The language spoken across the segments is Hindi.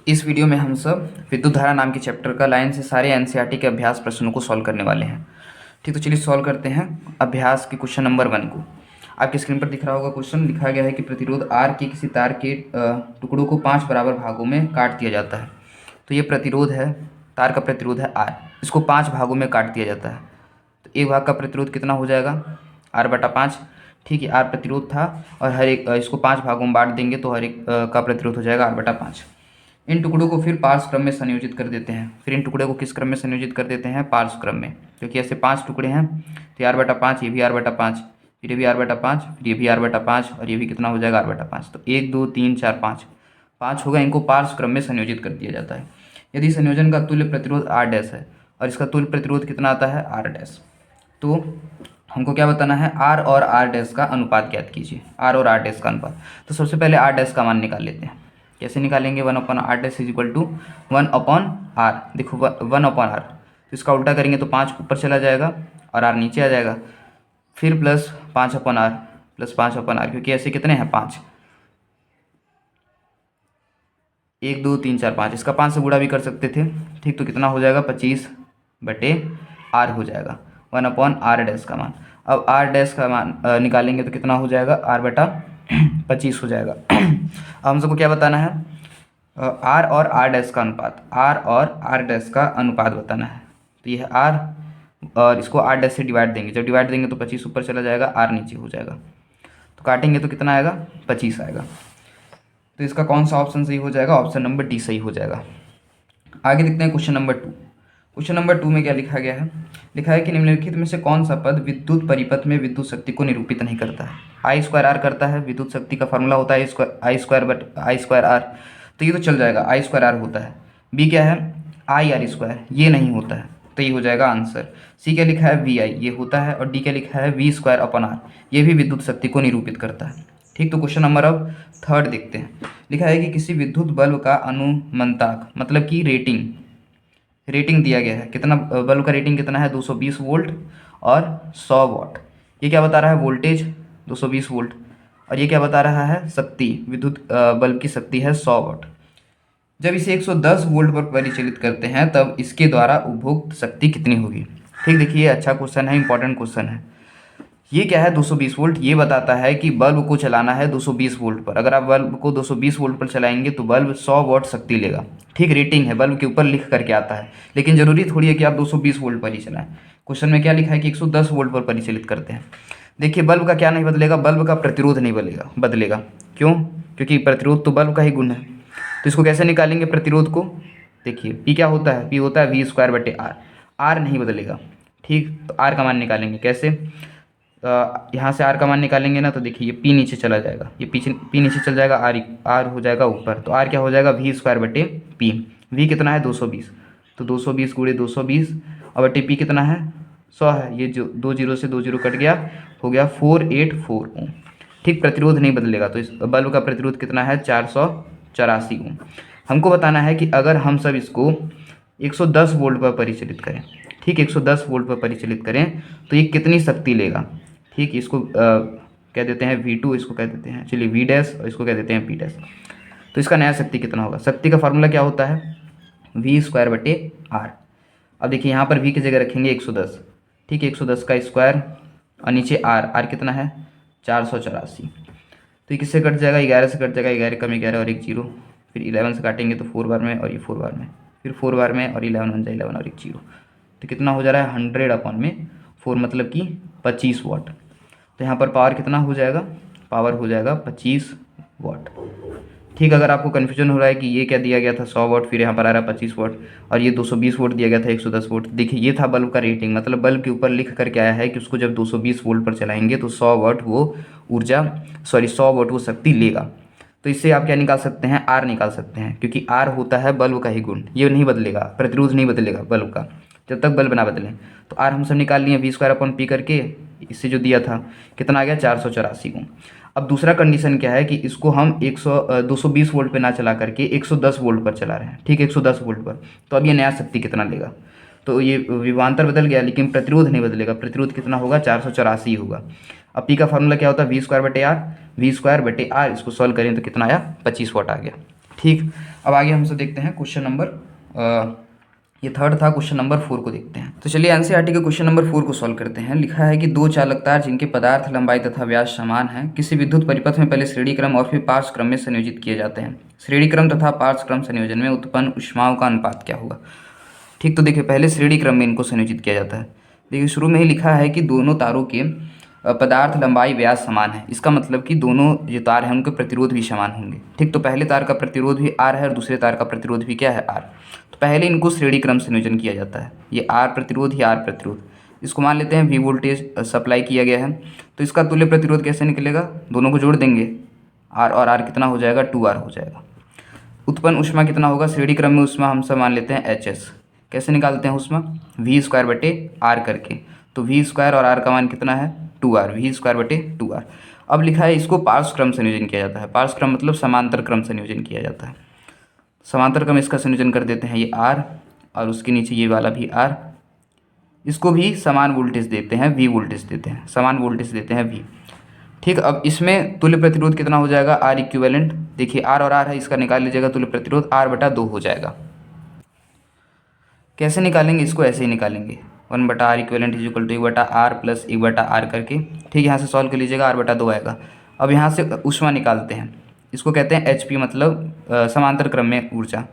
इस वीडियो में हम सब विद्युत धारा नाम के चैप्टर का लाइन से सारे एनसीईआरटी के अभ्यास प्रश्नों को सॉल्व करने वाले हैं। ठीक, तो चलिए सॉल्व करते हैं अभ्यास के क्वेश्चन नंबर 1 को। आपकी स्क्रीन पर दिख रहा होगा क्वेश्चन। लिखा गया है कि प्रतिरोध आर के किसी तार के टुकड़ों को 5 बराबर भागों में काट दिया जाता है। तो ये प्रतिरोध है, तार का प्रतिरोध है आर, इसको 5 भागों में काट दिया जाता है। तो एक भाग का प्रतिरोध कितना हो जाएगा? R/5। ठीक है, आर प्रतिरोध था और हर एक इसको 5 भागों में बांट देंगे तो हर एक का प्रतिरोध हो जाएगा R/5। इन टुकड़ों को फिर पार्श्व क्रम में संयोजित कर देते हैं। फिर इन टुकड़े को किस क्रम में संयोजित कर देते हैं? पार्श्व क्रम में, क्योंकि ऐसे 5 टुकड़े हैं तो R/5, ये भी R/5, फिर ये भी R/5, फिर ये भी R/5 और ये भी कितना हो जाएगा? R/5। तो 1 2 3 4 5 होगा। इनको पार्श्व क्रम में संयोजित कर दिया जाता है। यदि संयोजन का तुल्य प्रतिरोध R' है और इसका तुल्य प्रतिरोध कितना आता है? R'। तो हमको क्या बताना है? R और R' का अनुपात ज्ञात कीजिए। R और R' का अनुपात। तो सबसे पहले R' का मान निकाल लेते हैं। कैसे निकालेंगे? 1/R' is equal to 1/R। देखो 1/R, तो इसका उल्टा करेंगे तो 5 ऊपर चला जाएगा और R नीचे आ जाएगा। फिर प्लस 5/R प्लस 5/R, क्योंकि ऐसे कितने हैं? 5। 1 2 3 4 5, इसका 5 से गुणा भी कर सकते थे। ठीक, तो कितना हो जाएगा? 25/R हो जाएगा 1/R' का मान। अब R' का मान निकालेंगे तो कितना हो जाएगा? R/25 हो जाएगा। अब हम सबको क्या बताना है? R और R' का अनुपात, R और R' का अनुपात बताना है। तो ये है R और इसको R' से डिवाइड देंगे। जब डिवाइड देंगे तो 25 ऊपर चला जाएगा, R नीचे हो जाएगा। तो काटेंगे तो कितना आएगा? 25 आएगा। तो इसका कौन सा ऑप्शन सही हो जाएगा? ऑप्शन नंबर डी सही हो जाएगा। आगे देखते हैं क्वेश्चन नंबर 2। क्वेश्चन नंबर 2 में क्या लिखा गया है? लिखा है कि निम्नलिखित में से कौन सा पद विद्युत परिपथ में विद्युत शक्ति को निरूपित नहीं करता है? I2R करता है। विद्युत शक्ति का फॉर्मूला होता है I2R। तो ये तो चल जाएगा, I2R होता है। बी क्या है? IR², ये नहीं होता है, तो ये हो जाएगा आंसर। सी क्या लिखा है? VI, ये होता है। और डी क्या लिखा है? V²/R, ये भी विद्युत शक्ति को निरूपित करता है। ठीक, तो क्वेश्चन नंबर अब 3 देखते हैं। लिखा है कि किसी विद्युत बल्ब का अनुमंताक मतलब कि रेटिंग दिया गया है। कितना बल्ब का रेटिंग कितना है? 220 वोल्ट और 100 वाट। ये क्या बता रहा है? वोल्टेज 220 वोल्ट और ये क्या बता रहा है? शक्ति, विद्युत बल्ब की शक्ति है 100 वाट। जब इसे 110 वोल्ट पर परिचालित करते हैं तब इसके द्वारा उपभोग शक्ति कितनी होगी? ठीक, देखिए अच्छा क्वेश्चन है, इंपॉर्टेंट क्वेश्चन है। ये क्या है? 220 वोल्ट। ये बताता है कि बल्ब को चलाना है 220 वोल्ट पर। अगर आप बल्ब को 220 वोल्ट पर चलाएंगे तो बल्ब 100 वाट शक्ति लेगा। ठीक, रेटिंग है, बल्ब के ऊपर लिख करके आता है, लेकिन जरूरी थोड़ी है कि आप 220 वोल्ट पर ही चलाएं। क्वेश्चन में क्या लिखा है कि 110 वोल्ट पर परिचालित करते हैं। देखिए बल्ब का क्या नहीं बदलेगा? बल्ब का प्रतिरोध नहीं बदलेगा। क्यों? क्योंकि प्रतिरोध तो बल्ब का ही गुण है। तो इसको कैसे निकालेंगे प्रतिरोध को? देखिए पी क्या होता है? पी होता है V²/R। आर नहीं बदलेगा। ठीक, तो आर का मान निकालेंगे कैसे? यहाँ से आर का मान निकालेंगे ना, तो देखिए ये पी नीचे चला जाएगा, ये पी नीचे चल जाएगा, आर हो जाएगा ऊपर। तो आर क्या हो जाएगा? V²/P। वी कितना है? 220, तो 220 गुणे 220 और बटे पी कितना है? 100 है। ये जो 2 जीरो से 2 जीरो कट गया, हो गया 484 ओम। ठीक, प्रतिरोध नहीं बदलेगा। तो इस बल्ब का प्रतिरोध कितना है? 484 ओम। हमको बताना है कि अगर हम सब इसको 110 वोल्ट पर परिचालित करें, ठीक, 110 वोल्ट पर परिचालित करें तो ये कितनी शक्ति लेगा? ठीक, इसको कह देते हैं V2, इसको कह देते हैं चलिए V' और इसको कह देते हैं P'। तो इसका नया शक्ति कितना होगा? शक्ति का फार्मूला क्या होता है? V²/R। अब देखिए यहाँ पर V की जगह रखेंगे 110। ठीक है, 110 का स्क्वायर और नीचे R कितना है? 484। तो ये किससे कट जाएगा? 11 से कट जाएगा, 11 कम 11 और 1 जीरो। फिर 11 से काटेंगे तो 4 बार में और ये 4 बार में, फिर 4 बार में और 11 बन जाए 11 और 1 जीरो। तो कितना हो जा रहा है? 100/4 मतलब कि 25 वाट। तो यहाँ पर पावर कितना हो जाएगा? पावर हो जाएगा 25 वाट। ठीक, अगर आपको कन्फ्यूजन हो रहा है कि ये क्या दिया गया था 100 वाट, फिर यहाँ पर आ रहा है 25 वाट और ये 220 वोल्ट दिया गया था 110 वोल्ट। देखिए ये था बल्ब का रेटिंग, मतलब बल्ब के ऊपर लिख करके आया है कि उसको जब 220 वोल्ट पर चलाएंगे तो 100 वाट वो शक्ति लेगा। तो इससे आप क्या निकाल सकते हैं? आर निकाल सकते हैं, क्योंकि आर होता है बल्ब का ही गुण, ये नहीं बदलेगा, प्रतिरोध नहीं बदलेगा बल्ब का जब तक बल्ब ना बदले। तो आर हम सब निकाल लिए V²/P करके, इससे जो दिया था कितना आ गया? 484 ओम। अब दूसरा कंडीशन क्या है कि इसको हम 220 वोल्ट पे ना चला करके 110 वोल्ट पर चला रहे हैं। ठीक, 110 वोल्ट पर। तो अब ये नया शक्ति कितना लेगा? तो ये विभवांतर बदल गया लेकिन प्रतिरोध नहीं बदलेगा। प्रतिरोध कितना होगा? 484 होगा। अब पी का फॉर्मूला क्या होता है? V²/R। V²/R, इसको सॉल्व करें तो कितना आया? 25 वाट आ गया। ठीक, अब आगे हमसे देखते हैं क्वेश्चन नंबर ये थर्ड था, क्वेश्चन नंबर 4 को देखते हैं। तो चलिए एनसीईआरटी के क्वेश्चन नंबर 4 को सॉल्व करते हैं। लिखा है कि दो चालक तार जिनके पदार्थ लंबाई तथा व्यास समान है किसी विद्युत परिपथ में पहले श्रेणी क्रम और फिर पार्श्व क्रम में संयोजित किए जाते हैं। श्रेणी क्रम तथा पार्श्व क्रम संयोजन में उत्पन्न ऊष्माओं का अनुपात क्या होगा। ठीक, तो देखिए पहले श्रेणी क्रम में इनको संयोजित किया जाता है। देखिए शुरू में ही लिखा है कि दोनों तारों के पदार्थ लंबाई व्यास समान है। इसका मतलब कि दोनों जो तार हैं उनके प्रतिरोध भी समान होंगे। ठीक, तो पहले तार का प्रतिरोध भी आर है और दूसरे तार का प्रतिरोध भी क्या है, आर। तो पहले इनको श्रेणी क्रम संयोजन किया जाता है। ये आर प्रतिरोध, ये आर प्रतिरोध, इसको मान लेते हैं वी वोल्टेज सप्लाई किया गया है। तो इसका तुल्य प्रतिरोध कैसे निकलेगा, दोनों को जोड़ देंगे, आर और आर कितना हो जाएगा, 2R हो जाएगा। उत्पन्न ऊष्मा कितना होगा, श्रेणी क्रम में ऊष्मा हम सब मान लेते हैं HS। कैसे निकालते हैं ऊष्मा, V²/R करके। तो V² और R का मान कितना है, 2R, V²/2R। अब लिखा है इसको पार्श्व क्रम संयोजन किया जाता है। पार्श्व क्रम मतलब समांतर क्रम संयोजन किया जाता है। समांतर क्रम इसका संयोजन कर देते हैं, ये R और उसके नीचे ये वाला भी R। इसको भी समान वोल्टेज देते हैं, V वोल्टेज देते हैं, समान वोल्टेज देते हैं V। ठीक, अब इसमें तुल्य प्रतिरोध कितना हो जाएगा, R इक्विवेलेंट। देखिए R और R है, इसका निकाल लीजिएगा तुल्य प्रतिरोध, R/2 हो जाएगा। कैसे निकालेंगे इसको, ऐसे ही निकालेंगे, 1/R equivalent is equal to 1/R plus 1/R करके। ठीक, यहाँ से सॉल्व कर लीजिएगा, R/2 आएगा। अब यहाँ से ऊष्मा निकालते हैं, इसको कहते हैं HP, मतलब समांतर क्रम में ऊर्जा।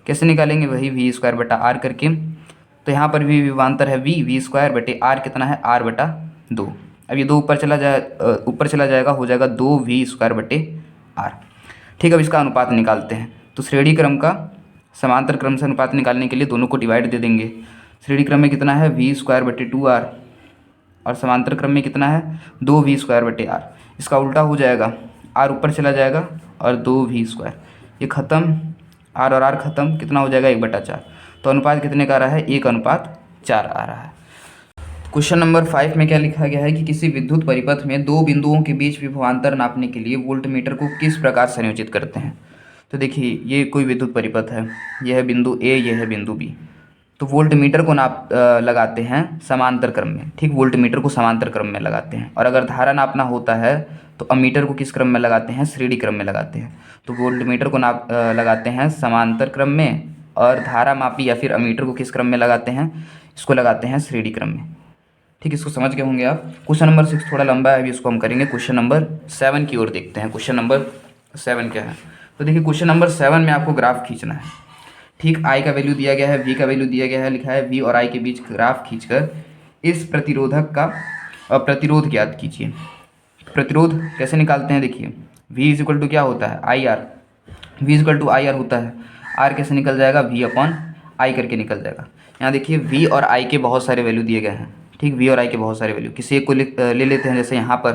कैसे निकालेंगे, वही V²/R करके। तो यहाँ पर भी विभवांतर है V²/R कितना है, R/2। अब ये 2 ऊपर चला जाएगा, हो जाएगा 2V²/R। ठीक, अब इसका अनुपात निकालते हैं। तो श्रेणी क्रम का समांतर क्रम से अनुपात निकालने के लिए दोनों को डिवाइड दे देंगे। श्रेणी क्रम में कितना है, V²/2R और समांतर क्रम में कितना है, 2V²/R। इसका उल्टा हो जाएगा, R ऊपर चला जाएगा और 2V², ये खत्म, R और R खत्म, कितना हो जाएगा, 1/4। तो अनुपात कितने का आ रहा है, 1/4 आ रहा है। क्वेश्चन नंबर 5 में क्या लिखा गया है कि किसी विद्युत परिपथ में दो बिंदुओं के बीच विभवांतर नापने के लिए वोल्टमीटर को किस प्रकार संयोजित करते हैं। तो देखिए ये कोई विद्युत परिपथ है, यह है बिंदु A, यह है बिंदु B। तो वोल्टमीटर को लगाते हैं समांतर क्रम में। ठीक, वोल्टमीटर को समांतर क्रम में लगाते हैं। और अगर धारा नापना होता है तो अमीटर को किस क्रम में लगाते हैं, श्रेणी क्रम में लगाते हैं। तो वोल्टमीटर को लगाते हैं समांतर क्रम में, और धारा मापी या फिर अमीटर को किस क्रम में लगाते हैं, इसको लगाते हैं श्रेणी क्रम में। ठीक, इसको समझ गए होंगे आप। क्वेश्चन नंबर 6 थोड़ा लंबा है, अभी इसको हम करेंगे। क्वेश्चन नंबर 7 की ओर देखते हैं। क्वेश्चन नंबर 7 क्या है, तो देखिए क्वेश्चन नंबर 7 में आपको ग्राफ खींचना है। ठीक, I का वैल्यू दिया गया है, V का वैल्यू दिया गया है, लिखा है V और I के बीच ग्राफ खींचकर इस प्रतिरोधक का प्रतिरोध ज्ञात कीजिए। प्रतिरोध कैसे निकालते हैं, देखिए V इज इक्वल टू क्या होता है, IR। V is equal to IR होता है, R कैसे निकल जाएगा, V/I करके निकल जाएगा। यहाँ देखिए V और I के बहुत सारे वैल्यू दिए गए हैं। ठीक, V और I के बहुत सारे वैल्यू, किसी एक को ले लेते हैं, जैसे यहाँ पर।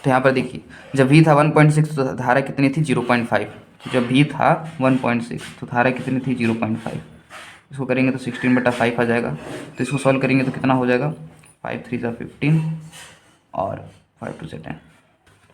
तो यहाँ पर देखिए जब V था 1.6 तो धारा कितनी थी, 0.5। जब V था 1.6 तो धारा कितनी थी, 0.5। इसको करेंगे तो 16/5 आ जाएगा। तो इसको सॉल्व करेंगे तो कितना हो जाएगा, 5 3 15 और 5 2 10।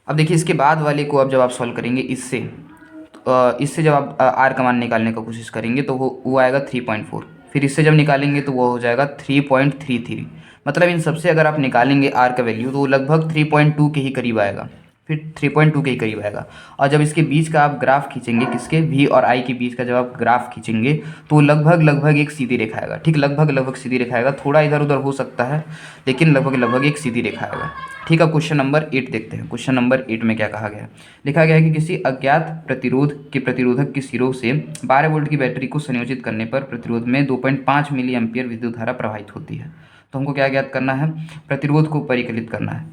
अब देखिए इसके बाद वाले को अब जब आप सॉल्व करेंगे इससे जब आप R का मान निकालने का कोशिश करेंगे तो वो आएगा 3.4। फिर इससे जब निकालेंगे तो वो हो जाएगा 3.33। मतलब इन सबसे अगर आप निकालेंगे R का वैल्यू तो वो लगभग 3.2 के ही करीब आएगा, फिर 3.2 के ही करीब आएगा। और जब इसके बीच का आप ग्राफ खींचेंगे, किसके, V और I के बीच का जब आप ग्राफ खींचेंगे तो लगभग एक सीधी रेखा आएगा। ठीक, लगभग सीधी रेखा आएगा, थोड़ा इधर उधर हो सकता है लेकिन लगभग एक सीधी रेखा आएगा। ठीक है, क्वेश्चन नंबर 8 देखते हैं। क्वेश्चन नंबर 8 में क्या कहा गया है, लिखा गया है कि किसी अज्ञात प्रतिरोधक के सिरों से 12 वोल्ट की बैटरी को संयोजित करने पर प्रतिरोध में 2.5 मिली एम्पियर विद्युत धारा प्रवाहित होती है। तो हमको क्या ज्ञात करना है, प्रतिरोध को परिकलित करना है।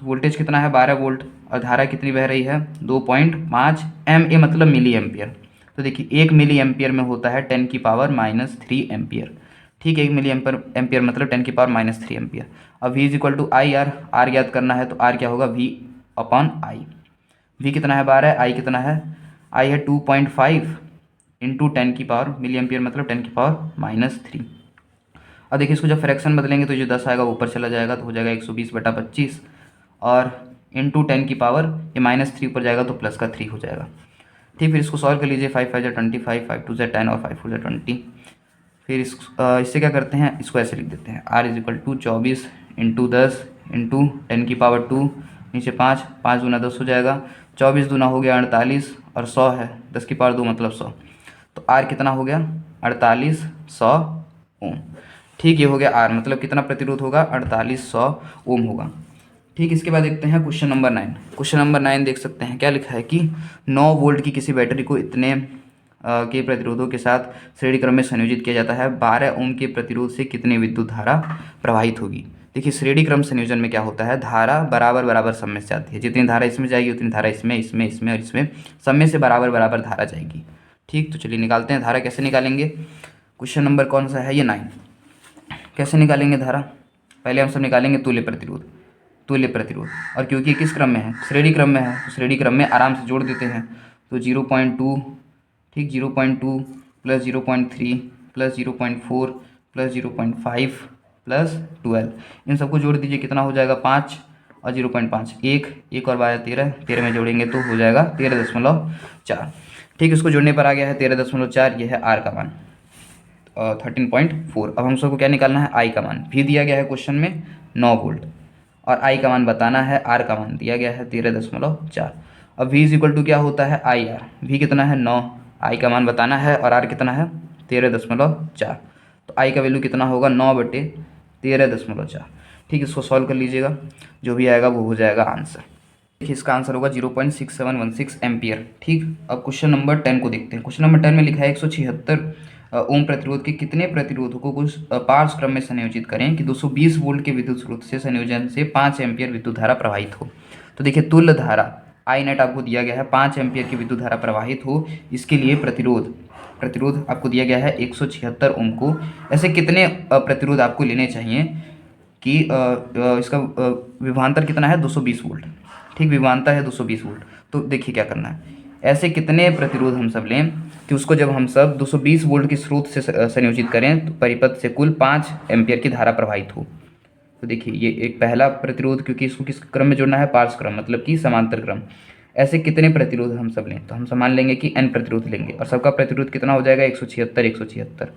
तो वोल्टेज कितना है, 12 वोल्ट, और धारा कितनी बह रही है, 2.5 MA मतलब मिली एम्पियर। तो देखिए 1 मिली एम्पियर में होता है 10⁻³ एम्पियर। ठीक है, 1 मिली एम्पियर मतलब 10⁻³ एम्पियर। अब V is equal to IR, R ज्ञात करना है तो R क्या होगा, V/I। V कितना है, 12, I कितना है, I है 2.5 इंटू 10⁻, मिली एम्पियर मतलब 10⁻³ अब देखिए इसको जब फ्रैक्शन बदलेंगे तो जो 10 आएगा ऊपर चला जाएगा तो हो जाएगा 120/25 और इंटू 10⁻, ये -3 ऊपर जाएगा तो प्लस का 3 हो जाएगा। ठीक, फिर इसको सॉल्व कर लीजिए, 5 5 25, 5 2 10 और 5 4 20। फिर इससे क्या करते हैं, इसको ऐसे लिख देते हैं, R is equal to 24 into 10 into 10⁻², नीचे 5 5 दूना 10 हो जाएगा, 24 दूना हो गया 48 और 100 है, 10 की पावर 2 मतलब 100। तो आर कितना हो गया 4800 ओम। ठीक, ये हो गया आर, मतलब कितना प्रतिरोध होगा 4800 ओम होगा। ठीक, इसके बाद देखते हैं क्वेश्चन नंबर 9। क्वेश्चन नंबर 9 देख सकते हैं क्या लिखा है कि 9 वोल्ट की किसी बैटरी को इतने के प्रतिरोधों के साथ श्रेणी क्रम में संयोजित किया जाता है, 12 ओम के प्रतिरोध से कितनी विद्युत धारा प्रवाहित होगी। देखिए श्रेणी क्रम संयोजन में क्या होता है, धारा बराबर बराबर सब में से आती है, जितनी धारा इसमें जाएगी उतनी धारा इसमें इसमें इसमें और इसमें, सब में से बराबर बराबर धारा जाएगी। ठीक, तो चलिए निकालते हैं धारा। कैसे निकालेंगे, क्वेश्चन नंबर कौन सा है ये 9। कैसे निकालेंगे धारा, पहले हम सब निकालेंगे तुल्य प्रतिरोध। तुल्य प्रतिरोध, और क्योंकि किस क्रम में है, श्रेणी क्रम में है, तो श्रेणी क्रम में आराम से जोड़ देते हैं। तो 0.2, ठीक, 0.2 प्लस 0.3 प्लस 0.4 प्लस 0.5 प्लस 12, इन सबको जोड़ दीजिए, कितना हो जाएगा 5 और 0.5, एक और 12 13, 13 में जोड़ेंगे तो हो जाएगा 13.4। ठीक, इसको जोड़ने पर आ गया है 13.4, यह है आर का मान 13.4। अब हम सबको क्या निकालना है, आई का मान। भी दिया गया है क्वेश्चन में 9 वोल्ट, और आई का मान बताना है, आर का मान दिया गया है 13.4। अब v इज इक्वल टू क्या होता है आई आर, वी कितना है 9, आई का मान बताना है और आर कितना है 13.4। तो आई का वैल्यू कितना होगा 9/13.4। ठीक, इसको सॉल्व कर लीजिएगा, जो भी आएगा वो हो जाएगा आंसर। देखिए इसका आंसर होगा 0.6716 एम्पियर। ठीक, अब क्वेश्चन नंबर 10 को देखते हैं। क्वेश्चन नंबर 10 में लिखा है 176 ओम प्रतिरोध के कितने प्रतिरोधों को कुछ पार्श्व क्रम में संयोजित करें कि 220 वोल्ट के विद्युत स्रोत से संयोजन से 5 एम्पियर विद्युत धारा प्रवाहित हो। तो देखिए तुल्य धारा आई नेट आपको दिया गया है, 5 एम्पियर की विद्युत धारा प्रवाहित हो, इसके लिए प्रतिरोध आपको दिया गया है 176 ओम को। ऐसे कितने प्रतिरोध आपको लेने चाहिए कि इसका विभवांतर कितना है 220 वोल्ट। ठीक, विभवांतर है 220 वोल्ट। तो देखिए क्या करना है, ऐसे कितने प्रतिरोध हम सब लें कि उसको जब हम सब 220 वोल्ट के स्रोत से संयोजित करें तो परिपथ से कुल 5 एम्पियर की धारा प्रवाहित हो। तो देखिए ये एक पहला प्रतिरोध, क्योंकि इसको किस क्रम में जोड़ना है, पार्श्व क्रम, मतलब कि समांतर क्रम। ऐसे कितने प्रतिरोध हम सब लें, तो हम सब मान लेंगे कि n प्रतिरोध लेंगे, और सबका प्रतिरोध कितना हो जाएगा 176।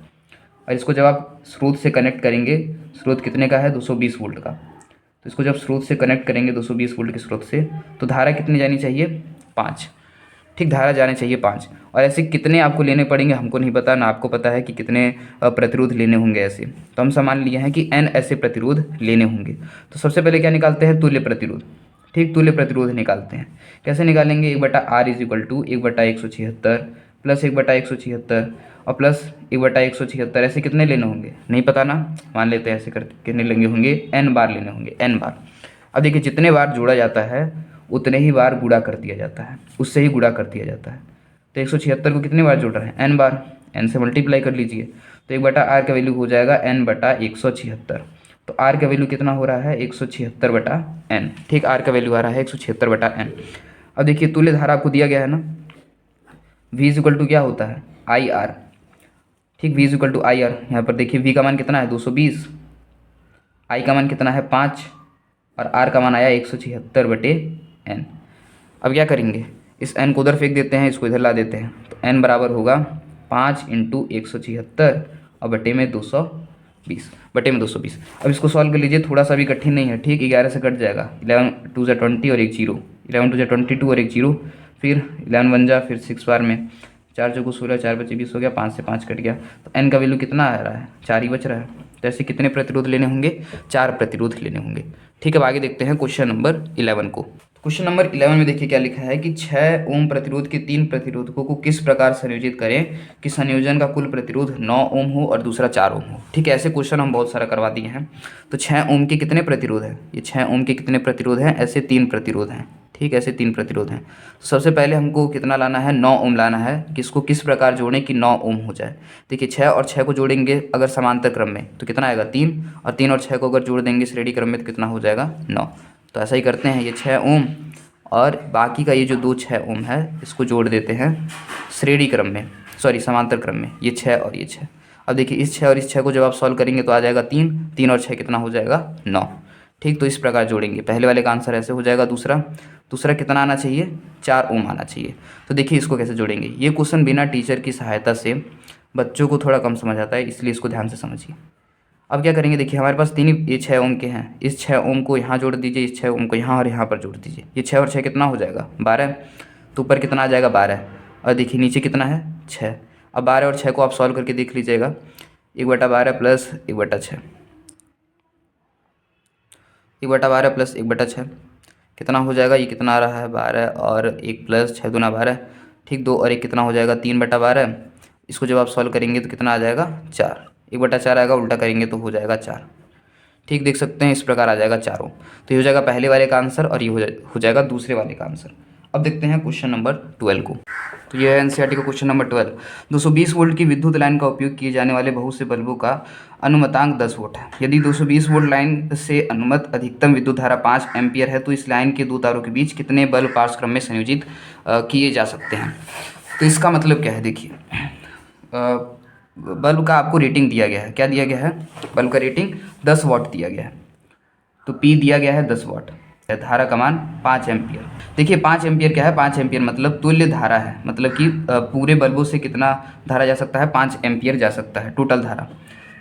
और इसको जब आप स्रोत से कनेक्ट करेंगे, स्रोत कितने का है 220 वोल्ट का, तो इसको जब स्रोत से कनेक्ट करेंगे 220 वोल्ट के स्रोत से, तो धारा कितनी जानी चाहिए 5। ठीक, धारा जाने चाहिए 5। और ऐसे कितने आपको लेने पड़ेंगे हमको नहीं पता, ना आपको पता है कि कितने प्रतिरोध लेने होंगे ऐसे। तो हम मान लिए हैं कि n ऐसे प्रतिरोध लेने होंगे। तो सबसे पहले क्या निकालते हैं, तुल्य प्रतिरोध। ठीक, तुल्य प्रतिरोध निकालते हैं। कैसे निकालेंगे, 1/r is equal to 1/176 plus 1/176 और प्लस 1/176, ऐसे कितने लेने होंगे नहीं पता ना, मान लेते हैं ऐसे करके कितने लेंगे होंगे, n बार लेने होंगे, n बार। अब देखिए जितने बार जोड़ा जाता है उतने ही बार गुणा कर दिया जाता है, उससे ही गुणा कर दिया जाता है। तो 176 को कितने बार जोड़ रहे हैं, n बार, n से मल्टीप्लाई कर लीजिए। तो 1/r का वैल्यू हो जाएगा n/176। तो r का वैल्यू कितना हो रहा है 176/n। ठीक, r का वैल्यू आ रहा है 176/n। अब देखिए तुल्य धारा आपको दिया गया है ना, v इज इक्वल टू क्या होता है आई आर। ठीक, v is equal to I R, यहाँ पर देखिए v का मान कितना है 220, i का मान कितना है 5 और r का मान आया 176/n। अब क्या करेंगे, इस n को उधर फेंक देते हैं, इसको इधर ला देते हैं, तो n बराबर होगा 5 × 176 और बटे में 220, बटे में 220। अब इसको सॉल्व कर लीजिए, थोड़ा सा भी कठिन नहीं है। ठीक, 11 से कट जाएगा, 11 2 × 20 और 1 0, 11 2 × 22 और 1 0, फिर 11 1 जा, फिर 6 बार में 4 चौको 16, 4 बचे 20 हो गया, 5 से 5 कट गया, तो n का वैल्यू कितना आ रहा है 4 ही बच रहा है। तो ऐसे कितने प्रतिरोध लेने होंगे, 4 प्रतिरोध लेने होंगे। ठीक है, अब आगे देखते हैं क्वेश्चन नंबर 11 को। क्वेश्चन नंबर 11 में देखिए क्या लिखा है कि 6 ओम प्रतिरोध के 3 प्रतिरोधकों को किस प्रकार संयोजित करें कि संयोजन का कुल प्रतिरोध 9 ओम हो और दूसरा 4 ओम हो। ठीक है, ऐसे क्वेश्चन हम बहुत सारा करवा दिए हैं। तो 6 ओम के कितने प्रतिरोध हैं, ये 6 ओम के कितने प्रतिरोध हैं, ऐसे 3 प्रतिरोध हैं। ठीक, ऐसे 3 प्रतिरोध हैं। तो सबसे पहले हमको कितना लाना है 9 ओम लाना है, कि इसको किस प्रकार जोड़ें कि 9 ओम हो जाए। देखिए 6 और 6 को जोड़ेंगे अगर समांतर क्रम में तो कितना आएगा 3, और 3 और 6 को अगर जोड़ देंगे श्रेणी क्रम में तो कितना हो जाएगा 9। तो ऐसा ही करते हैं, ये 6 ओम और बाकी का ये जो 2 6 ओम है इसको जोड़ देते हैं श्रेणी क्रम में, सॉरी समांतर क्रम में, ये 6 और ये 6। अब देखिए इस 6 और इस 6 को जब आप सॉल्व करेंगे तो आ जाएगा 3, 3 और 6 कितना हो जाएगा 9। ठीक, तो इस प्रकार जोड़ेंगे, पहले वाले का आंसर ऐसे हो जाएगा। दूसरा कितना आना चाहिए 4 ओम आना चाहिए। तो देखिए इसको कैसे जोड़ेंगे, ये क्वेश्चन बिना टीचर की सहायता से बच्चों को थोड़ा कम समझ आता है, इसलिए इसको ध्यान से समझिए। अब क्या करेंगे, देखिए हमारे पास 3 ये 6 ओम के हैं, इस 6 ओम को यहाँ जोड़ दीजिए, इस 6 ओम को यहाँ और यहाँ पर जोड़ दीजिए, ये 6 और 6 कितना हो जाएगा 12। तो ऊपर कितना आ जाएगा 12, और देखिए नीचे कितना है 6। अब 12 और 6 को आप सॉल्व करके देख लीजिएगा, 1/12 प्लस 1/6, 1/12 प्लस 1/6 कितना हो जाएगा, ये कितना आ रहा है 12 और 1 प्लस 6 दूना 12, ठीक, 2 और 1 कितना हो जाएगा 3/12। इसको जब आप सॉल्व करेंगे तो कितना आ जाएगा 4, 1/4 आएगा, उल्टा करेंगे तो हो जाएगा 4। ठीक, देख सकते हैं इस प्रकार आ जाएगा चारों। तो ये हो जाएगा पहले वाले का आंसर और ये हो जाएगा दूसरे वाले का आंसर। अब देखते हैं क्वेश्चन नंबर 12 को। तो ये है एनसीईआरटी का क्वेश्चन नंबर 12। 220 वोल्ट की विद्युत लाइन का उपयोग किए जाने वाले बहुत से बल्बों का अनुमतांक 10 वोल्ट है। यदि 220 वोल्ट लाइन से अनुमत अधिकतम विद्युत धारा 5 एम्पियर है तो इस लाइन के दो तारों के बीच कितने बल्ब पार्श्व में संयोजित किए जा सकते हैं। तो इसका मतलब क्या है, देखिए बल्ब का आपको रेटिंग दिया गया है, क्या दिया गया है, बल्ब का रेटिंग 10 वाट दिया गया है। तो P दिया गया है 10 वाट, धारा का मान 5 एम्पियर। देखिए 5 एम्पियर क्या है, 5 एम्पियर मतलब तुल्य धारा है, मतलब कि पूरे बल्बों से कितना धारा जा सकता है, 5 एम्पियर जा सकता है टोटल धारा।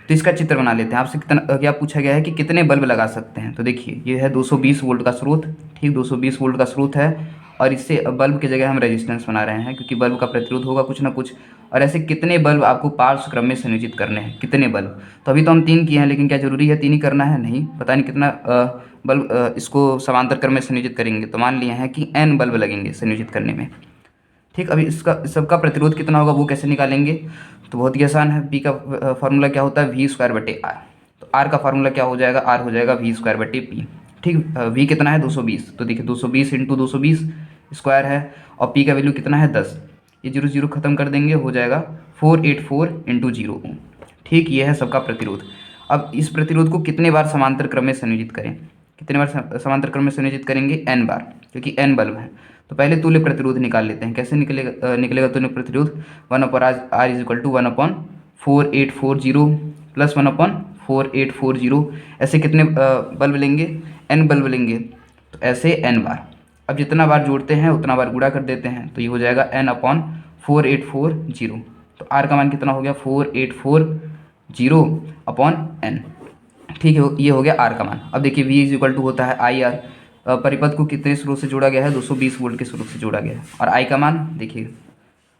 तो इसका चित्र बना लेते हैं। आपसे कितना क्या पूछा गया है कि कितने बल्ब लगा सकते हैं। तो देखिए ये है 220 वोल्ट का स्रोत, ठीक, 220 वोल्ट का स्रोत है और इससे बल्ब की जगह हम रेजिस्टेंस बना रहे हैं क्योंकि बल्ब का प्रतिरोध होगा कुछ ना कुछ। और ऐसे कितने बल्ब आपको पार्श्व क्रम में संयोजित करने हैं, कितने बल्ब। तो अभी तो हम 3 किए हैं, लेकिन क्या जरूरी है 3 ही करना है, नहीं, पता नहीं कितना बल्ब इसको समांतर क्रम में संयोजित करेंगे। तो मान लिए हैं कि n बल्ब लगेंगे संयोजित करने में, ठीक। अभी इसका सबका प्रतिरोध कितना होगा वो कैसे निकालेंगे, तो बहुत ही आसान है। P का फार्मूला क्या होता है, V²/R। तो R का फार्मूला क्या हो जाएगा, R हो जाएगा V²/P, ठीक। V कितना है 220, तो देखिए 220 × 220 स्क्वायर है और P का वैल्यू कितना है 10, ये 0 0 खत्म कर देंगे, हो जाएगा 484 × 0 ओम, ठीक। ये है सबका प्रतिरोध। अब इस प्रतिरोध को कितने बार समांतर क्रम में संयोजित करें, कितने बार समांतर क्रम में संयोजित करेंगे, n बार, क्योंकि n बल्ब है। तो पहले तुल्य प्रतिरोध निकाल लेते हैं। कैसे निकलेगा तुल्य प्रतिरोध, 1/R = 1/4840 प्लस 1/4840, ऐसे कितने बल्ब लेंगे, n बल्ब लेंगे, तो ऐसे n बार। अब जितना बार जोड़ते हैं उतना बार गुणा कर देते हैं, तो ये हो जाएगा n/4840। तो R का मान कितना हो गया 4840/n, ठीक है, ये हो गया R का मान। अब देखिए V = होता है IR, परिपथ को कितने स्रोत से जोड़ा गया है, 220 वोल्ट के स्रोत से जोड़ा गया है। और I का मान देखिए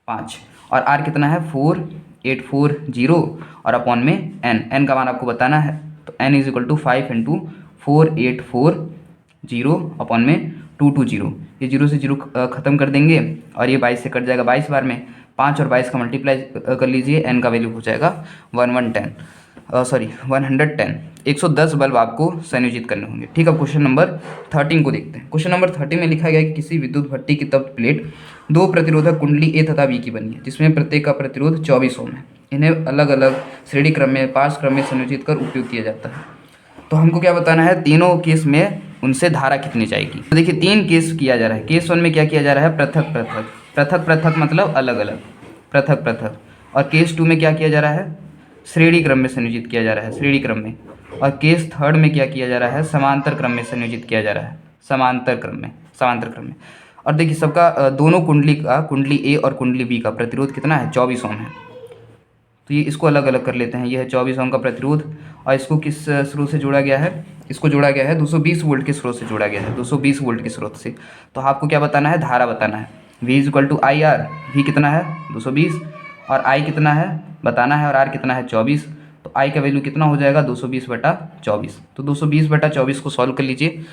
5 और R कितना है 4840 और अपॉन में n का मान आपको बताना है। तो n = 5 × 4840 अपॉन में 220, ये 0 से 0 खत्म कर देंगे और ये 22 से कट जाएगा 22 बार में। 5 और 22 का मल्टीप्लाई कर लीजिए, n का वैल्यू हो जाएगा 110, 110 बल्ब आपको संयोजित करने होंगे, ठीक। अब क्वेश्चन नंबर 13 को देखते हैं। क्वेश्चन नंबर 13 में लिखा गया है कि किसी विद्युत भट्टी की तप्त प्लेट 2 प्रतिरोधक कुंडली A तथा B की बनी है, जिसमें प्रत्येक का प्रतिरोध 24 ओम है। इन्हें अलग अलग श्रेणी क्रम में पार्श्व क्रम में संयोजित कर उपयोग किया जाता है। तो हमको क्या बताना है, तीनों केस में उनसे धारा कितनी जाएगी। तो देखिए 3 केस किया जा रहा है। केस 1 में क्या किया जा रहा है, पृथक पृथक, पृथक पृथक मतलब अलग अलग, पृथक पृथक। और केस 2 में क्या किया जा रहा है, श्रेणी क्रम में संयोजित किया जा रहा है, श्रेणी क्रम में। और केस 3 में क्या किया जा रहा है, समांतर क्रम में संयोजित किया जा रहा है, समांतर क्रम में, समांतर क्रम में। और देखिए सबका दोनों कुंडली का, कुंडली A और कुंडली B का प्रतिरोध कितना है, 24 ओम है। तो ये इसको अलग अलग कर लेते हैं। ये है 24 ओम का प्रतिरोध और इसको किस स्रोत से जोड़ा गया है, इसको जोड़ा गया है 220 वोल्ट के स्रोत से जोड़ा गया है, 220 वोल्ट के स्रोत से। तो आपको क्या बताना है, धारा बताना है। V = IR, V कितना है 220 और I कितना है बताना है और R कितना है 24। तो I का वैल्यू कितना हो जाएगा 220/24। तो 220/24 को सॉल्व कर लीजिए।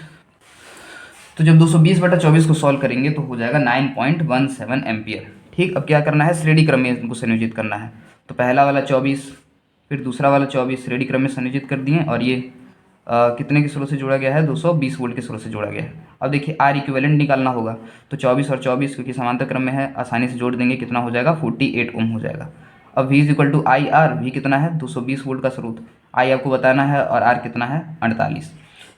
तो जब 220/24 को सॉल्व करेंगे तो हो जाएगा 9.17 एम्पियर, ठीक। अब क्या करना है, श्रेणी क्रम में इनको संयोजित करना है। तो पहला वाला 24, फिर दूसरा वाला 24 श्रेणी क्रम में संयोजित कर दिए और ये कितने के स्रोत से जोड़ा गया है, 220 वोल्ट के स्रोत से जोड़ा गया है। अब देखिए R इक्विवेलेंट निकालना होगा। तो 24 और 24 क्योंकि समांतर क्रम में है, आसानी से जोड़ देंगे, कितना हो जाएगा 48 ओम हो जाएगा। अब V = IR, V कितना है 220 वोल्ट का स्रोत, I आपको बताना है और R कितना है 48।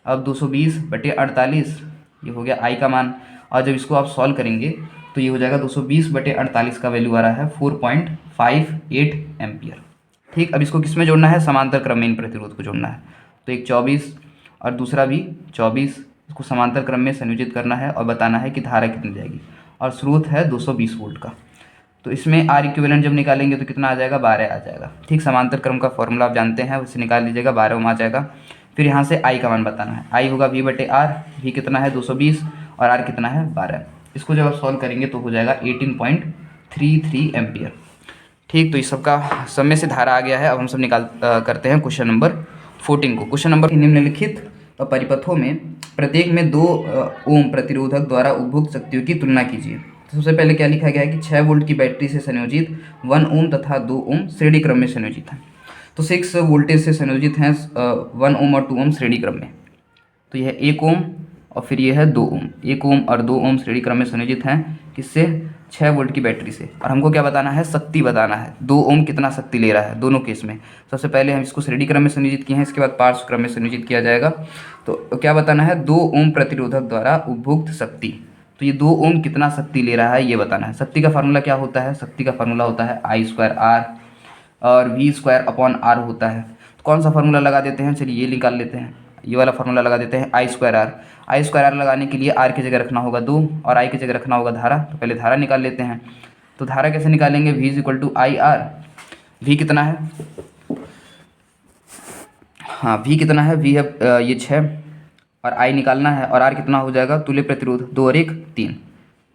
अब 220/48 ये हो गया I का मान। और जब इसको आप सॉल्व करेंगे तो ये हो जाएगा 220/48 का वैल्यू आ रहा है 4.58 एम्पियर, ठीक। अब इसको किस में जोड़ना है, समांतर क्रम में इन प्रतिरोध को जोड़ना है। तो एक 24 और दूसरा भी 24, इसको समांतर क्रम में संयोजित करना है और बताना है कि धारा कितनी जाएगी। और स्रोत है 220 वोल्ट का। तो इसमें R इक्विवेलेंट जब निकालेंगे तो कितना आ जाएगा, 12 आ जाएगा, ठीक। समांतर क्रम का फॉर्मूला आप जानते हैं, उसे निकाल लीजिएगा, 12 ओम आ जाएगा। फिर यहाँ से I का मान बताना है। I होगा V/R, V कितना है 220 और R कितना है 12। इसको जब आप सॉल्व करेंगे तो हो जाएगा 18.33 एम्पियर। ठीक, तो इस सब का सब में से धारा आ गया है। अब हम सब करते हैं क्वेश्चन नंबर 14 को। क्वेश्चन नंबर निम्नलिखित परिपथों में प्रत्येक में 2 ओम प्रतिरोधक द्वारा उपभोग शक्तियों की तुलना कीजिए। तो सबसे पहले क्या लिखा गया है कि 6 वोल्ट की बैटरी से संयोजित 1 ओम तथा 2 ओम श्रेणी क्रम में संयोजित है। तो 6 वोल्टेज से संयोजित हैं 1 ओम और 2 ओम श्रेणी क्रम में। तो यह 1 ओम और फिर यह है 2 ओम। 1 ओम और 2 ओम श्रेणी क्रम में संयोजित हैं किससे? 6 वोल्ट की बैटरी से। और हमको क्या बताना है? शक्ति बताना है। 2 ओम कितना शक्ति ले रहा है दोनों केस में। सबसे पहले हम इसको श्रेणी क्रम में संयोजित किए हैं, इसके बाद पार्श्व क्रम में संयोजित किया जाएगा। तो क्या बताना है? 2 ओम प्रतिरोधक द्वारा उपभोक्त शक्ति। तो ये 2 ओम कितना शक्ति ले रहा है ये बताना है। शक्ति का फार्मूला क्या होता है? शक्ति का फार्मूला होता है I²R और V²/R होता है। तो कौन सा फार्मूला लगा देते हैं? चलिए ये निकाल लेते हैं, ये वाला फार्मूला लगा देते हैं I²R। I² लगाने के लिए R की जगह रखना होगा 2 और I की जगह रखना होगा धारा। तो पहले धारा निकाल लेते हैं। तो धारा कैसे निकालेंगे? V=IR। V कितना है? हाँ, V कितना है? V है ये 6 और I निकालना है और R कितना हो जाएगा? तुल्य प्रतिरोध 2 और 1 3,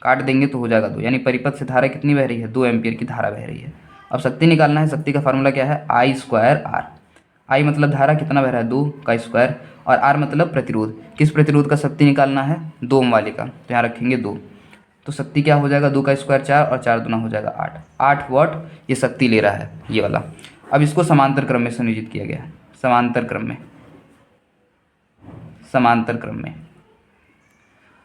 काट देंगे तो हो जाएगा 2, यानी परिपथ से धारा कितनी बह रही है? 2 एम्पियर की धारा बह रही है। अब शक्ति निकालना है। शक्ति का फार्मूला क्या है? I²R। I मतलब धारा, कितना बह रहा है? 2 का स्क्वायर, और R मतलब प्रतिरोध। किस प्रतिरोध का शक्ति निकालना है? 2 ओम वाले का। तो यहाँ रखेंगे 2। तो शक्ति क्या हो जाएगा? 2 का स्क्वायर 4 और 4 दूना हो जाएगा 8। 8 वाट ये शक्ति ले रहा है ये वाला। अब इसको समांतर क्रम में संयोजित किया गया है। समांतर क्रम में, समांतर क्रम में।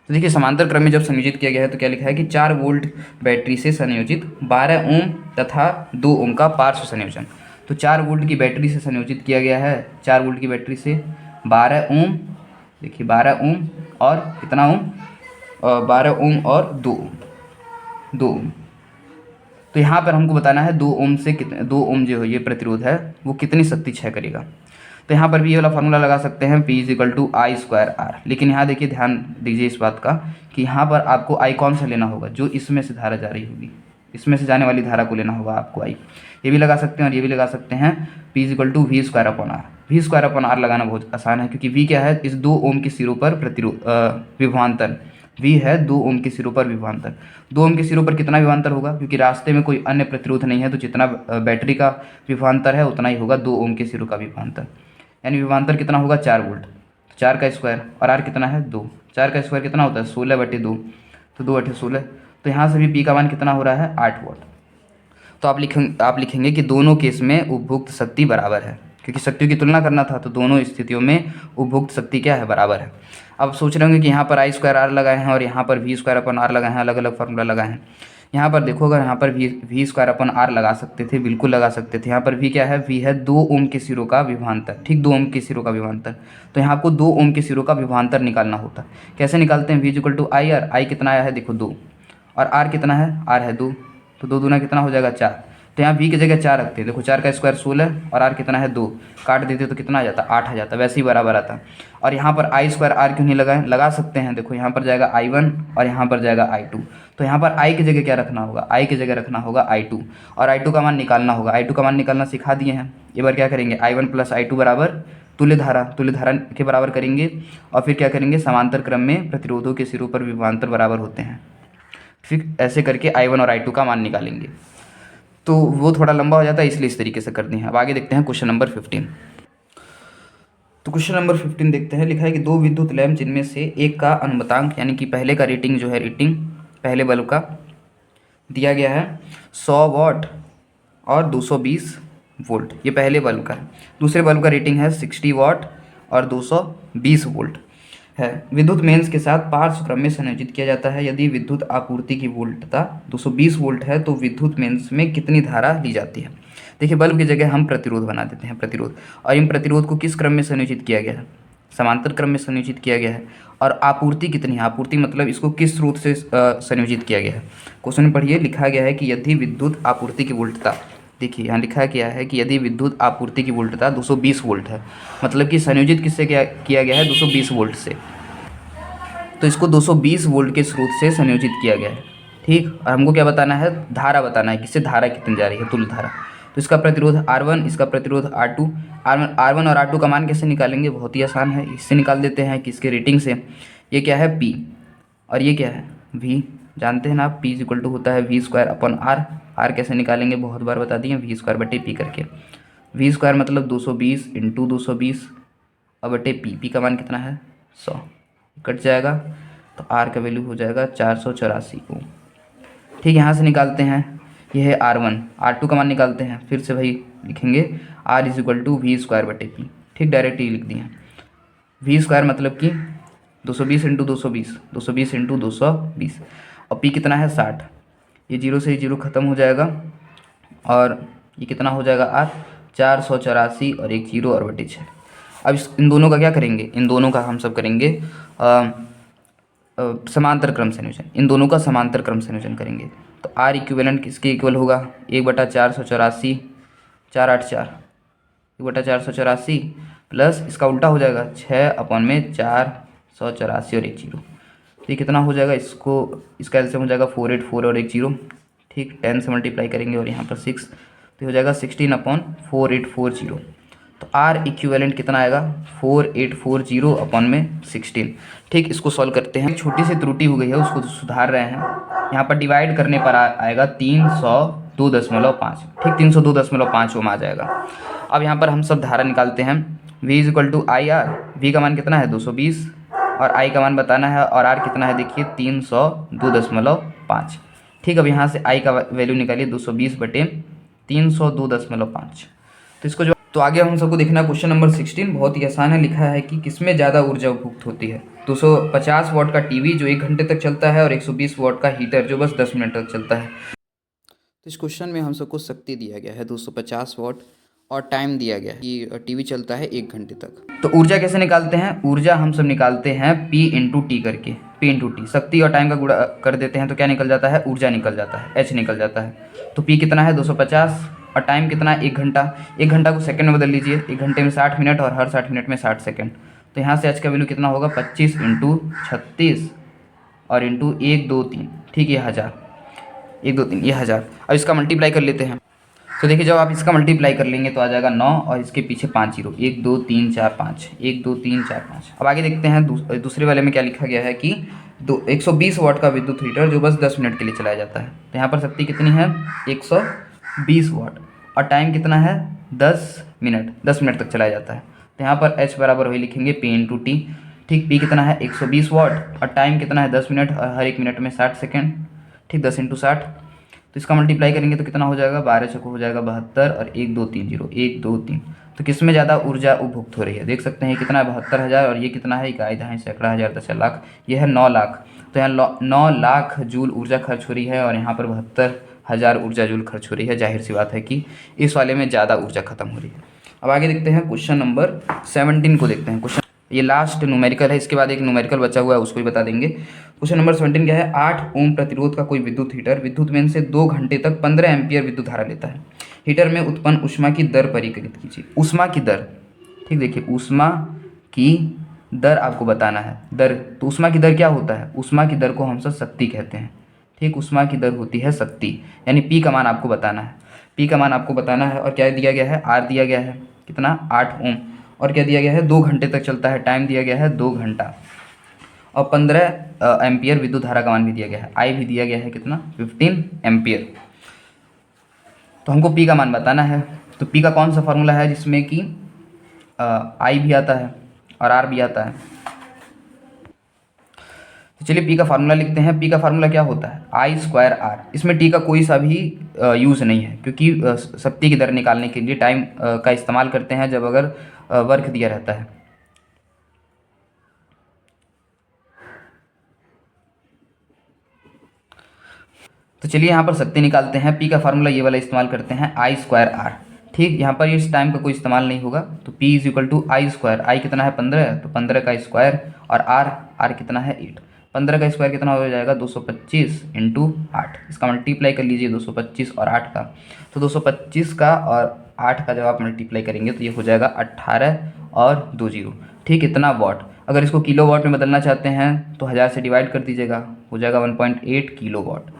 तो देखिए समांतर क्रम में जब संयोजित किया गया है तो क्या लिखा है कि 4 वोल्ट बैटरी से संयोजित 12 ओम तथा 2 ओम का पार्श्व संयोजन। तो 4 वोल्ट की बैटरी से संयोजित किया गया है। 4 वोल्ट की बैटरी से 12 ओम, देखिए 12 ओम और कितना ओम? 12 ओम और 2 ओम, 2 ओम। तो यहाँ पर हमको बताना है 2 ओम से कितने, 2 ओम जो है ये प्रतिरोध है वो कितनी शक्ति क्षय करेगा। तो यहाँ पर भी ये वाला फार्मूला लगा सकते हैं P=I²R। लेकिन यहाँ देखिए ध्यान दीजिए इस बात का कि यहाँ पर आपको I कौन सा लेना होगा? जो इसमें से धारा जा रही होगी, इसमें से जाने वाली धारा को लेना होगा आपको I। ये भी लगा सकते हैं और ये भी लगा सकते हैं। P=V²/R। V²/R लगाना बहुत आसान है क्योंकि V क्या है? इस 2 ओम के सिरों पर विभवांतर। V है 2 ओम के सिरों पर विभवांतर। 2 ओम के सिरों पर कितना विभवांतर होगा? क्योंकि रास्ते में कोई अन्य प्रतिरोध नहीं है तो जितना बैटरी का विभवांतर है उतना ही होगा 2 ओम के सिरों का विभवांतर। यानी विभवांतर कितना होगा? 4 वोल्ट। 4 का स्क्वायर और R कितना है? 2। 4 का स्क्वायर कितना होता है? 16/2। तो 2/16। तो यहाँ से भी P का मान कितना हो रहा है? 8 वोल्ट। तो आप लिखेंगे कि दोनों केस में उपभोक्त शक्ति बराबर है, क्योंकि शक्तियों की तुलना करना था तो दोनों स्थितियों में उपभोक्त शक्ति क्या है? बराबर है। अब सोच रहे होंगे कि यहाँ पर I²R लगाए हैं और यहाँ पर V²/R लगाए हैं, अलग अलग फार्मूला लगाए हैं। यहाँ पर देखो, अगर यहाँ पर V²/R लगा सकते थे, बिल्कुल लगा सकते थे। यहाँ पर V क्या है? V है 2 ओम के सिरों का विभवांतर। ठीक, 2 ओम के सिरों का विभवांतर। तो यहाँ आपको 2 ओम के सिरों का विभवांतर निकालना होता। कैसे निकालते हैं? V=IR। I कितना आया है? देखो 2 और R कितना है? R है 2। तो 2 दूना कितना हो जाएगा? 4। तो यहाँ V की जगह 4 रखते हैं। देखो 4 का स्क्वायर 16 और R कितना है? 2। काट देते तो कितना आ जाता? 8 आ जाता। वैसे ही बराबर आता। और यहाँ पर I²R क्यों नहीं लगाएं? लगा सकते हैं। देखो यहाँ पर जाएगा I1 और यहाँ पर जाएगा I2। तो यहाँ पर I की जगह क्या रखना होगा? I की जगह रखना होगा I2 और I2 का मान निकालना होगा। I2 का मान निकालना सिखा दिए हैं। एक बार क्या करेंगे? I1 + I2 बराबर तुल्य धारा के बराबर करेंगे और फिर क्या करेंगे? समांतर क्रम में प्रतिरोधों के सिरों पर विभवांतर बराबर होते हैं। फिर ऐसे करके I1 और I2 का मान निकालेंगे। तो वो थोड़ा लंबा हो जाता है, इसलिए इस तरीके से कर दिए हैं। अब आगे देखते हैं क्वेश्चन नंबर 15। तो क्वेश्चन नंबर 15 देखते हैं। लिखा है कि 2 विद्युत लैंप जिनमें से एक का अनुपातांक यानी कि पहले का रेटिंग जो है, रेटिंग पहले बल्ब का दिया गया है 100 वाट और 220 वोल्ट। ये पहले बल्ब का है। दूसरे बल्ब का रेटिंग है 60 वाट और 220 वोल्ट है। विद्युत मेंस के साथ पार्श्व क्रम में संयोजित किया जाता है। यदि विद्युत आपूर्ति की वोल्टता 220 वोल्ट है तो विद्युत मेंस में कितनी धारा ली जाती है? देखिए बल्ब की जगह हम प्रतिरोध बना देते हैं, प्रतिरोध। और इन प्रतिरोध को किस क्रम में संयोजित किया गया है? समांतर क्रम में संयोजित किया गया है। और आपूर्ति कितनी है? आपूर्ति मतलब इसको किस स्रोत से संयोजित किया गया है? क्वेश्चन में पढ़िए, लिखा गया है कि यदि विद्युत आपूर्ति की वोल्टता, देखिए यहाँ लिखा गया है कि यदि विद्युत आपूर्ति की वोल्टता 220 वोल्ट है, मतलब कि संयोजित किससे किया गया है? 220 वोल्ट से। तो इसको 220 वोल्ट के स्रोत से संयोजित किया गया है। ठीक, और हमको क्या बताना है? धारा बताना है, किससे धारा कितनी जा रही है? तुल्य धारा। तो इसका प्रतिरोध R1, इसका प्रतिरोध R2। R1 और R2 का मान कैसे निकालेंगे? बहुत ही आसान है, इससे निकाल देते हैं कि इसके रेटिंग से। ये क्या है? P और ये क्या है? V। जानते हैं ना आप, P इज इक्वल टू होता है V square upon R. R कैसे निकालेंगे बहुत बार बता दिए, वी स्क्वायर बटे पी करके। वी स्क्वायर मतलब 220 इंटू 220 और बटे पी। पी का मान कितना है 100, कट जाएगा तो आर का वैल्यू हो जाएगा 484 ओम। ठीक, यहाँ से निकालते हैं, ये है R1। R2 का मान निकालते हैं, फिर से भाई लिखेंगे R is equal to V square बटे पी। ठीक, डायरेक्ट ही लिख दिए। वी स्क्वायर मतलब कि 220 इंटू 220, 220 इंटू 220 और पी कितना है 60। ये जीरो से जीरो ख़त्म हो जाएगा और ये कितना हो जाएगा आर 484 और एक जीरो और बटे 6। अब इन दोनों का क्या करेंगे, इन दोनों का हम सब करेंगे समांतर क्रम संयोजन। इन दोनों का समांतर क्रम संयोजन करेंगे तो आर इक्विवेलेंट किसके इक्वल होगा, 1/484 484, 1/484 प्लस इसका उल्टा हो जाएगा 6/484 और एक जीरो। तो ये कितना हो जाएगा, इसका एलसीएम हो जाएगा 484 और एक जीरो। ठीक, 10 से मल्टीप्लाई करेंगे और यहाँ पर 6 तो हो जाएगा 16/4840। तो आर इक्विवेलेंट कितना आएगा 4840 अपॉन में 16। ठीक, इसको सॉल्व करते हैं। छोटी सी त्रुटि हो गई है, उसको सुधार रहे हैं। यहाँ पर डिवाइड करने पर आएगा 302.5। ठीक, 302.5 ओम आ जाएगा। अब यहाँ पर हम सब धारा निकालते हैं। V is equal to I R. V का मान कितना है 220 और आई का मान बताना है और आर कितना है देखिए 302.5। ठीक, अब यहाँ से आई का वैल्यू निकालिए 220 बटे 302.5। तो इसको जो तो आगे हम सबको देखना है क्वेश्चन नंबर 16। बहुत ही आसान है, लिखा है कि किसमें ज़्यादा ऊर्जा उपभुक्त होती है। 250 वाट का टीवी जो 1 घंटे तक चलता है और 120 वाट का हीटर जो बस 10 मिनट तक चलता है। तो इस क्वेश्चन में हम सबको शक्ति दिया गया है 250 वाट और टाइम दिया गया है कि टीवी चलता है 1 घंटे तक। तो ऊर्जा कैसे निकालते हैं, ऊर्जा हम सब निकालते हैं P इंटू टी करके। P इंटू टी, शक्ति और टाइम का गुणा कर देते हैं तो क्या निकल जाता है, ऊर्जा निकल जाता है, H निकल जाता है। तो P कितना है 250 और टाइम कितना है 1 घंटा। 1 घंटा को सेकंड में बदल लीजिए, 1 घंटे में 60 मिनट और हर 60 मिनट में 60 सेकंड। तो यहाँ से H का वैल्यू कितना होगा 25 इंटू 36 और इंटू 1 2 3। ठीक, ये 1000, 1 2 3 ये 1000। अब इसका मल्टीप्लाई कर लेते हैं। तो देखिए जब आप इसका मल्टीप्लाई कर लेंगे तो आ जाएगा 9 और इसके पीछे 5 जीरो, 1 2 3 4 5, 1 2 3 4 5। अब आगे देखते हैं दूसरे वाले में क्या लिखा गया है कि 120 वाट का विद्युत हीटर जो बस 10 मिनट के लिए चलाया जाता है। तो यहाँ पर शक्ति कितनी है 120 वाट और टाइम कितना है 10 मिनट, 10 मिनट तक चलाया जाता है। तो यहाँ पर H बराबर वही लिखेंगे P इंटू टी। ठीक, P कितना है 120 वाट और टाइम कितना है 10 मिनट और हर 1 मिनट में 60 सेकेंड। ठीक, 10 इंटू 60। तो इसका मल्टीप्लाई करेंगे तो कितना हो जाएगा 12 छक्कों हो जाएगा 72 और 1 2 3 0 1 2 3। तो किस में ज़्यादा ऊर्जा उपभुक्त हो रही है, देख सकते हैं कितना है 72,000 और ये कितना है इकाई दहाई सैकड़ा हज़ार दशक लाख, ये है 9 लाख। तो यहाँ 9 लाख जूल ऊर्जा खर्च हो रही है और यहाँ पर 72,000 ऊर्जा जूल खर्च हो रही है। जाहिर सी बात है कि इस वाले में ज़्यादा ऊर्जा खत्म हो रही है। अब आगे देखते हैं क्वेश्चन नंबर 17 को देखते हैं। क्वेश्चन ये लास्ट न्यूमेरिकल है, इसके बाद एक न्यूमेरिकल बचा हुआ है उसको भी बता देंगे। क्वेश्चन नंबर 17 क्या है, 8 ओम प्रतिरोध का कोई विद्युत हीटर विद्युत मेन से 2 घंटे तक 15 एम्पियर विद्युत धारा लेता है। हीटर में उत्पन्न ऊष्मा की दर परिकलित कीजिए। ऊष्मा की दर, ठीक देखिए ऊष्मा की दर आपको बताना है। दर, तो ऊष्मा की दर क्या होता है, ऊष्मा की दर को हम सब शक्ति कहते हैं। ठीक, ऊष्मा की दर होती है शक्ति, यानी P का मान आपको बताना है। P का मान आपको बताना है और क्या दिया गया है, R दिया गया है कितना 8 ओम और क्या दिया गया है 2 घंटे तक चलता है, टाइम दिया गया है 2 घंटा और 15 एम्पियर विद्युत धारा का मान भी दिया गया है। आई भी दिया गया है कितना 15 एम्पियर। तो हमको P का मान बताना है। तो P का कौन सा फार्मूला है जिसमें कि आई भी आता है और R भी आता है। तो चलिए P का फार्मूला लिखते हैं। P का फार्मूला क्या होता है I स्क्वायर R। इसमें T का कोई सा भी यूज़ नहीं है क्योंकि शक्ति की दर निकालने के लिए टाइम का इस्तेमाल करते हैं जब अगर वर्क दिया रहता है। तो चलिए यहाँ पर शक्ति निकालते हैं। P का फार्मूला ये वाला इस्तेमाल करते हैं I स्क्वायर R। ठीक, यहाँ पर इस टाइम का कोई इस्तेमाल नहीं होगा। तो P is equal to I square, I कितना है 15, तो 15 का स्क्वायर और R कितना है 8। 15 का स्क्वायर कितना हो जाएगा 225 इंटू 8। इसका मल्टीप्लाई कर लीजिए 225 और 8 का। तो 225 का और 8 का जब आप मल्टीप्लाई करेंगे तो ये हो जाएगा 18 और 2 जीरो। ठीक, इतना वाट। अगर इसको किलो वाट में बदलना चाहते हैं तो 1000 से डिवाइड कर दीजिएगा, हो जाएगा 1.8 किलो वाट।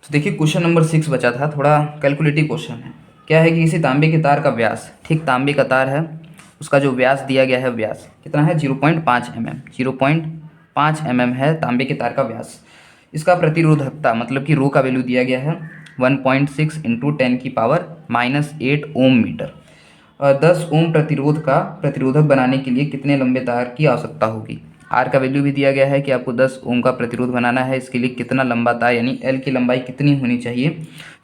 तो देखिए क्वेश्चन नंबर 6 बचा था, थोड़ा कैलकुलेटिव क्वेश्चन है। क्या है कि किसी तांबे के तार का व्यास, ठीक तांबे का तार है, उसका जो व्यास दिया गया है व्यास कितना है 0.5 mm, 0.5 mm है तांबे के तार का व्यास। इसका प्रतिरोधकता मतलब कि रो का वैल्यू दिया गया है 1.6 इंटू 10⁻⁻8 ओम मीटर। 10 ओम प्रतिरोध का प्रतिरोधक बनाने के लिए कितने लंबे तार की आवश्यकता होगी। आर का वैल्यू भी दिया गया है कि आपको 10 ओम का प्रतिरोध बनाना है, इसके लिए कितना लंबा तार यानी एल की लंबाई कितनी होनी चाहिए।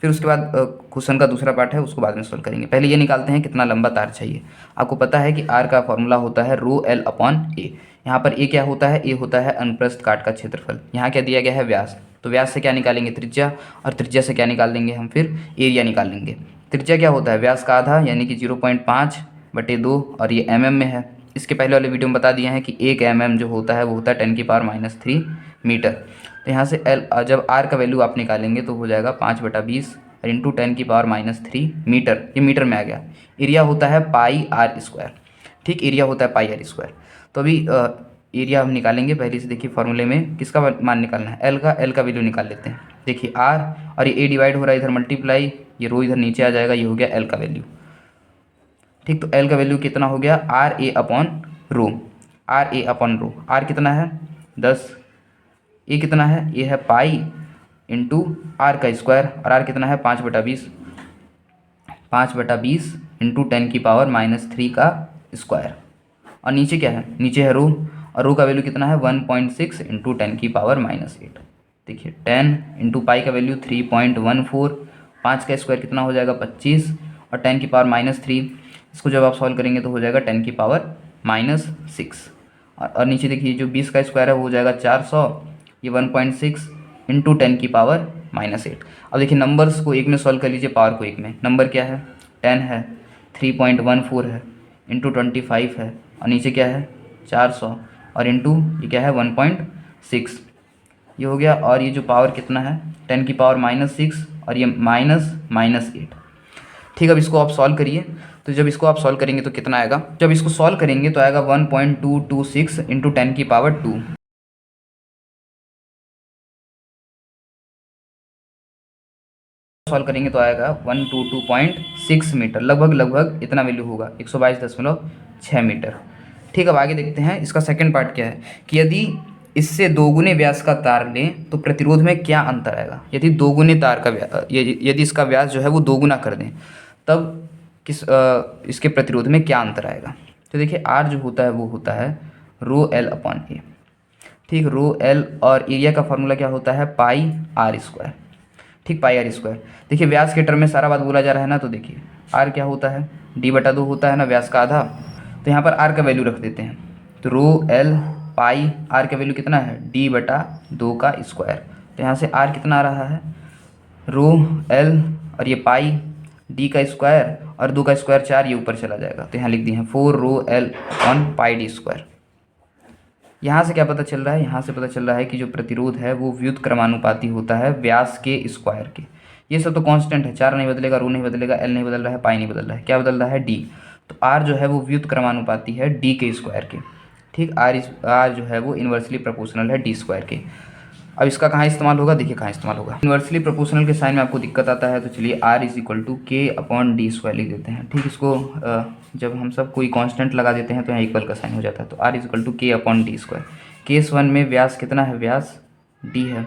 फिर उसके बाद क्वेश्चन का दूसरा पार्ट है, उसको बाद में सोल्व करेंगे। पहले ये निकालते हैं कितना लंबा तार चाहिए। आपको पता है कि आर का फॉर्मूला होता है रो एल अपॉन ए। यहाँ पर ए क्या होता है, ए होता है अनुप्रस्थ काट का क्षेत्रफल। यहाँ क्या दिया गया है, व्यास। तो व्यास से क्या निकालेंगे, त्रिज्या, और त्रिज्या से क्या निकाल लेंगे हम, फिर एरिया निकाल लेंगे। त्रिज्या क्या होता है, व्यास का आधा यानी कि 0.5/2, और ये mm में है। इसके पहले वाले वीडियो में बता दिए हैं कि 1 mm जो होता है वो होता है 10⁻³ मीटर। तो यहाँ से एल जब आर का वैल्यू आप निकालेंगे तो हो जाएगा 5/20 इंटू 10⁻³ मीटर, ये मीटर में आ गया। एरिया होता है πr², ठीक, एरिया होता है πr²। तो अभी एरिया हम निकालेंगे। पहले से देखिए फॉर्मूले में किसका मान निकालना है, एल का वैल्यू निकाल लेते हैं। देखिए आर और ये ए डिवाइड हो रहा है, इधर मल्टीप्लाई, ये रो इधर नीचे आ जाएगा, ये हो गया एल का वैल्यू, ठीक। तो एल का वैल्यू कितना हो गया, R A upon rho, R A upon rho. R कितना है 10, ए कितना है, ये है पाई इंटू आर का स्क्वायर, और आर कितना है 5/20, 5/20 इंटू 10⁻³ का स्क्वायर। और नीचे क्या है, नीचे है रो, और रो का वैल्यू कितना है 1.6 इंटू 10⁻⁸। देखिए 10 इंटू पाई का वैल्यू 3.14, 5 का स्क्वायर कितना हो जाएगा 25, और 10⁻³ इसको जब आप सॉल्व करेंगे तो हो जाएगा 10⁻⁻6। और नीचे देखिए जो 20 का स्क्वायर है वो हो जाएगा 400, ये 1.6 इंटू 10⁻⁸। अब देखिए नंबर्स को एक में सॉल्व कर लीजिए, पावर को एक में। नंबर क्या है 10 है, 3.14 है, इंटू 25 है, और नीचे क्या है 400, और इंटू ये क्या है 1.6, ये हो गया। और ये जो पावर कितना है 10⁻⁻6, और ये -8, ठीक। अब इसको आप सॉल्व करिए। तो जब इसको आप सॉल्व करेंगे तो कितना आएगा, जब इसको सॉल्व करेंगे तो आएगा 1.226 इंटू 10⁻²। सॉल्व करेंगे तो आएगा 122.6 मीटर, लगभग इतना वैल्यू होगा, 122.6 मीटर, ठीक। अब आगे देखते हैं इसका सेकंड पार्ट क्या है कि यदि इससे दोगुने व्यास का तार लें तो प्रतिरोध में क्या अंतर आएगा। यदि दोगुने तार का यदि इसका व्यास जो है वो दोगुना कर दें तब इसके प्रतिरोध में क्या अंतर आएगा। तो देखिए आर जो होता है वो होता है रो एल अपॉन ए, ठीक। रो एल और एरिया का फॉर्मूला क्या होता है πr², ठीक, πr²। देखिए व्यास के टर्म में सारा बात बोला जा रहा है ना, तो देखिए आर क्या होता है d/2 होता है ना, व्यास का आधा। तो यहाँ पर आर का वैल्यू रख देते हैं, तो रो एल पाई, आर का वैल्यू कितना है d/2 का स्क्वायर। तो यहाँ से आर कितना आ रहा है रो एल, और ये पाई डी का स्क्वायर, और 2 का स्क्वायर 4, ये ऊपर चला जाएगा। तो यहाँ लिख दिए हैं 4 रो एल ऑन πd²। यहाँ से क्या पता चल रहा है, यहाँ से पता चल रहा है कि जो प्रतिरोध है वो व्युत्क्रमानुपाती होता है व्यास के स्क्वायर के। ये सब तो कांस्टेंट है, 4 नहीं बदलेगा, रो नहीं बदलेगा, एल नहीं बदल रहा है, पाई नहीं बदल रहा है, क्या बदल रहा है डी। तो आर जो है वो व्युत्क्रमानुपाती है डी के स्क्वायर के, ठीक। आर जो है वो इन्वर्सली प्रोपोर्शनल है डी² के। अब इसका कहाँ इस्तेमाल होगा, देखिए कहाँ इस्तेमाल होगा। इन्वर्सली प्रोपोर्शनल के साइन में आपको दिक्कत आता है, तो चलिए R = K/d² लिख देते हैं, ठीक। इसको जब हम सब कोई कांस्टेंट लगा देते हैं तो यहाँ इक्वल का साइन हो जाता है, तो R = K/d²। केस 1 में व्यास कितना है, व्यास d है,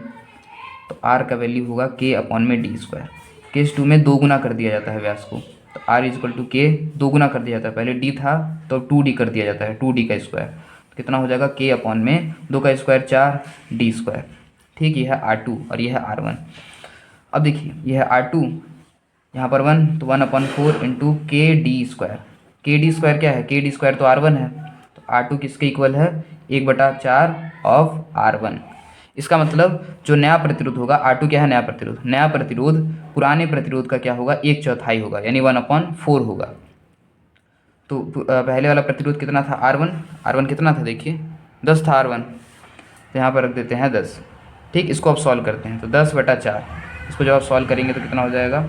तो R का वैल्यू होगा K/d²। केस 2 में 2 गुना कर दिया जाता है व्यास को, तो R = K 2 गुना कर दिया जाता है, पहले d था तो 2d कर दिया जाता है, 2d का स्क्वायर। तो कितना हो जाएगा K/2 का स्क्वायर 4d², ठीक। ये है R2 और ये है R1। अब देखिए ये है R2, यहाँ पर 1, तो 1/4 इंटू KD²। KD² क्या है, KD² तो R1 है, तो R2 किसके इक्वल है 1/4 ऑफ R1। इसका मतलब जो नया प्रतिरोध होगा, R2 क्या है नया प्रतिरोध, नया प्रतिरोध पुराने प्रतिरोध का क्या होगा 1/4 होगा, यानी 1/4 होगा। तो पहले वाला प्रतिरोध कितना था R1 कितना था, देखिए 10 था R1, तो यहाँ पर रख देते हैं 10, ठीक। इसको आप सॉल्व करते हैं तो 10/4, इसको जब आप सॉल्व करेंगे तो कितना हो जाएगा,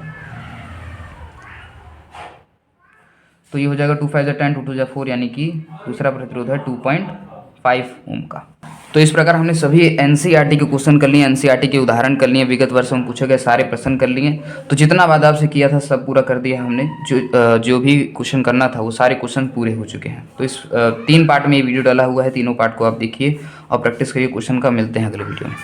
तो ये हो जाएगा 2 5 10, 2 2 4, यानी कि दूसरा प्रतिरोध है 2.5 ओम का। तो इस प्रकार हमने सभी एनसीईआरटी के क्वेश्चन कर लिए, एनसीईआरटी के उदाहरण कर लिए, विगत वर्षों में पूछे गए सारे प्रश्न कर लिए। तो जितना वादा आपसे किया था सब पूरा कर दिया हमने, जो भी क्वेश्चन करना था वो सारे क्वेश्चन पूरे हो चुके हैं। तो इस 3 पार्ट में ये वीडियो डाला हुआ है, तीनों पार्ट को आप देखिए और प्रैक्टिस करिए क्वेश्चन का। मिलते हैं अगले वीडियो में।